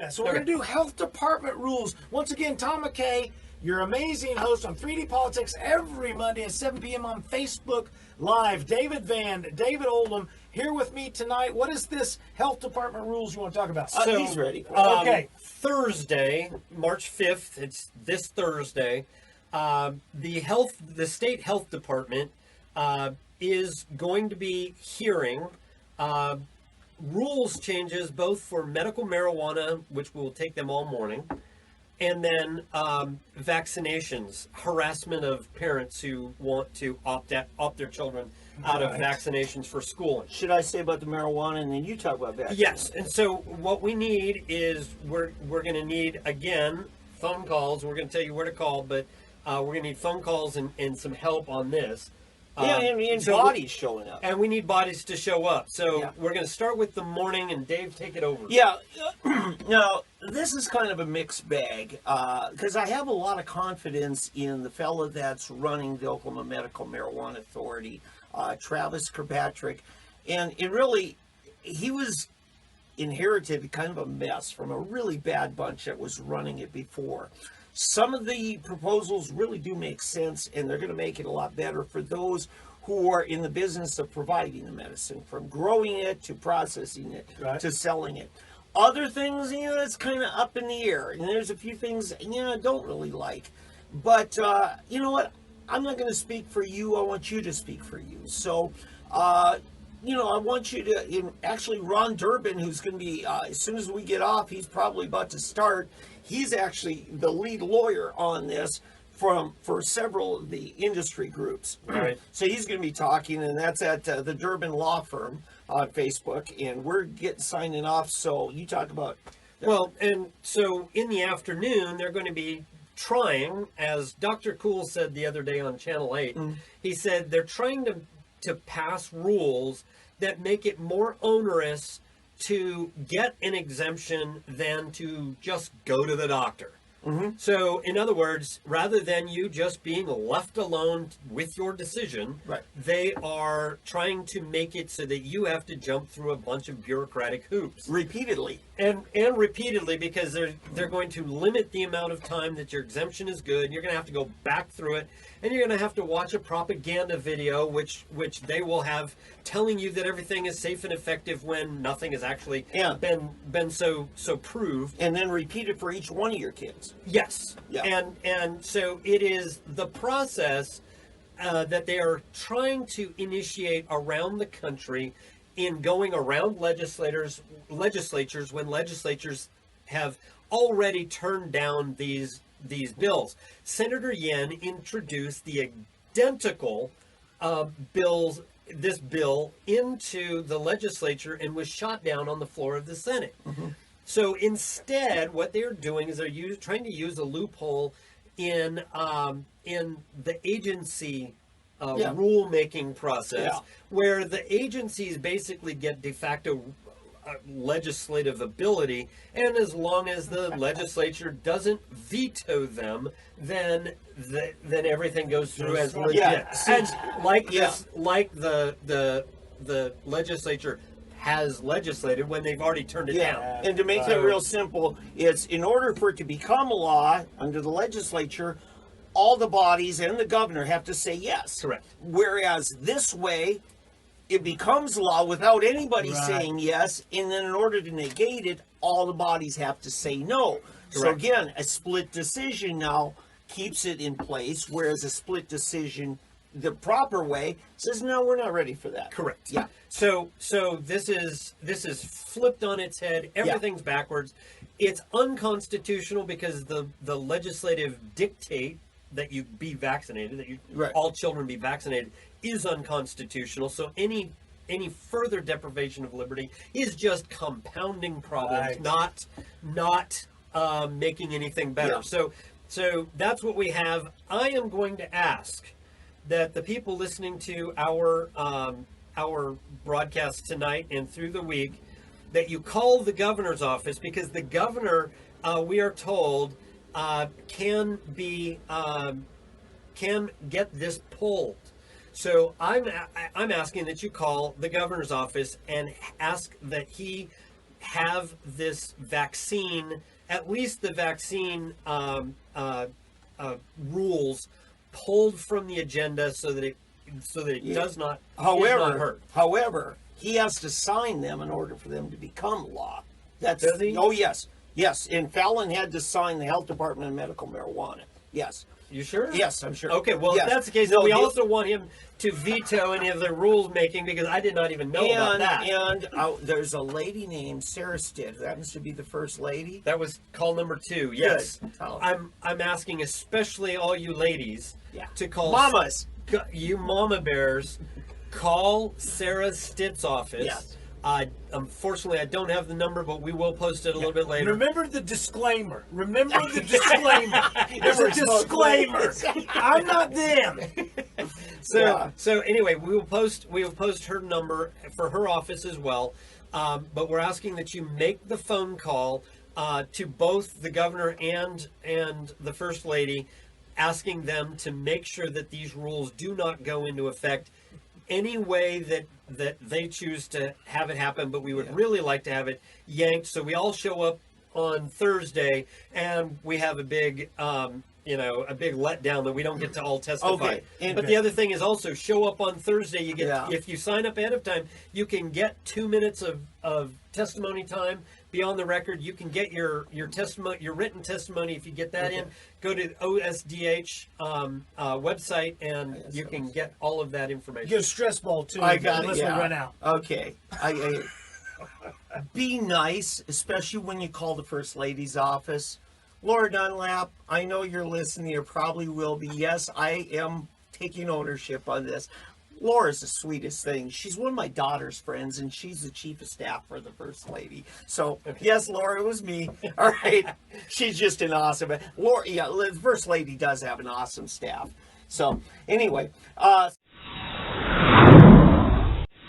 that. So we're going to do health department rules. Once again, Tom McKay, your amazing host on 3D Politics every Monday at 7 p.m. on Facebook Live. David Van, David Oldham, here with me tonight. What is this health department rules you want to talk about? He's ready. Okay. Thursday, March 5th, it's this Thursday, the state health department is going to be hearing rules changes both for medical marijuana, which will take them all morning, and then vaccinations, harassment of parents who want to opt their children out of vaccinations for schooling. Should I say about the marijuana and then you talk about vaccinations? Yes, and so what we need is we're going to need, again, phone calls. We're going to tell you where to call, but we're going to need phone calls and some help on this. And bodies showing up. And we need bodies to show up. So we're going to start with the morning, and Dave, take it over. Yeah. Now, this is kind of a mixed bag because I have a lot of confidence in the fella that's running the Oklahoma Medical Marijuana Authority, Travis Kirkpatrick. And it really, he was inherited kind of a mess from a really bad bunch that was running it before. Some of the proposals really do make sense, and they're going to make it a lot better for those who are in the business of providing the medicine, from growing it to processing it to selling it. Other things, it's kind of up in the air, and there's a few things, I don't really like. But you know what? I'm not going to speak for you. I want you to speak for you. So, I want you to, actually, Ron Durbin, who's going to be, as soon as we get off, he's probably about to start. He's actually the lead lawyer on this for several of the industry groups. Right. So he's going to be talking, and that's at the Durbin Law Firm on Facebook, and we're signing off. So you talk about. Well, and so in the afternoon, they're going to be trying, as Dr. Cool said the other day on Channel 8, he said they're trying to pass rules that make it more onerous to get an exemption than to just go to the doctor. So, in other words, rather than you just being left alone with your decision, they are trying to make it so that you have to jump through a bunch of bureaucratic hoops. Repeatedly. And repeatedly, because they're going to limit the amount of time that your exemption is good. You're going to have to go back through it, and you're going to have to watch a propaganda video, which they will have telling you that everything is safe and effective when nothing has actually been so proved. And then repeat it for each one of your kids. Yes. Yeah. And so it is the process that they are trying to initiate around the country in going around legislatures when legislatures have already turned down these bills. Senator Yen introduced the identical this bill into the legislature and was shot down on the floor of the Senate. So instead, what they're doing is they're trying to use a loophole in the agency rulemaking process, where the agencies basically get de facto legislative ability, and as long as the legislature doesn't veto them, then everything goes through as legit. And like the legislature has legislated when they've already turned it down. And to make it real simple, it's in order for it to become a law under the legislature, all the bodies and the governor have to say yes. Correct. Whereas this way, it becomes law without anybody saying yes, and then in order to negate it, all the bodies have to say no. Correct. So again, a split decision now keeps it in place, whereas a split decision the proper way says, no, we're not ready for that. Correct. Yeah. So this is flipped on its head. Everything's backwards. It's unconstitutional because the legislative dictate that you be vaccinated, that all children be vaccinated, is unconstitutional. So any further deprivation of liberty is just compounding problems, not making anything better. So that's what we have. I am going to ask that the people listening to our broadcast tonight and through the week, that you call the governor's office, because the governor, we are told, can get this pulled. So I'm asking that you call the governor's office and ask that he have this vaccine, at least the vaccine rules, pulled from the agenda so that it does not is not hurt. However, he has to sign them in order for them to become law. That's Does he? Oh yes, yes. And Fallon had to sign the health department of medical marijuana. Yes. You sure? Yes, I'm sure. Okay, well, Yes. if that's the case, No, then we you- also want him to veto any of the rules making, because I did not even know about that. And there's a lady named Sarah Stitt who happens to be the first lady. That was call number 2. Yes, Oh. I'm asking especially all you ladies to call Mamas. You mama bears, call Sarah Stitt's office. Yes. Unfortunately, I don't have the number, but we will post it a little bit later. Remember the disclaimer. Remember the disclaimer. There's a disclaimer. I'm not them. So anyway, we will post her number for her office as well. But we're asking that you make the phone call to both the governor and the first lady, asking them to make sure that these rules do not go into effect any way that they choose to have it happen. But we would really like to have it yanked, so we all show up on Thursday and we have a big a big letdown that we don't get to all testify. Okay. But the other thing is also show up on Thursday. You get if you sign up ahead of time, you can get 2 minutes of testimony time. Be on the record. You can get your testimony, your written testimony. If you get that in, go to OSDH website, and you can get all of that information. Get a stress ball too. I got unless it. we Yeah. run out. Okay. Be nice, especially when you call the First Lady's office. Laura Dunlap, I know you're listening. You probably will be. Yes, I am taking ownership on this. Laura's the sweetest thing. She's one of my daughter's friends, and she's the chief of staff for the First Lady. So, yes, Laura, it was me. All right. She's just an awesome... Laura, the First Lady does have an awesome staff. So, anyway...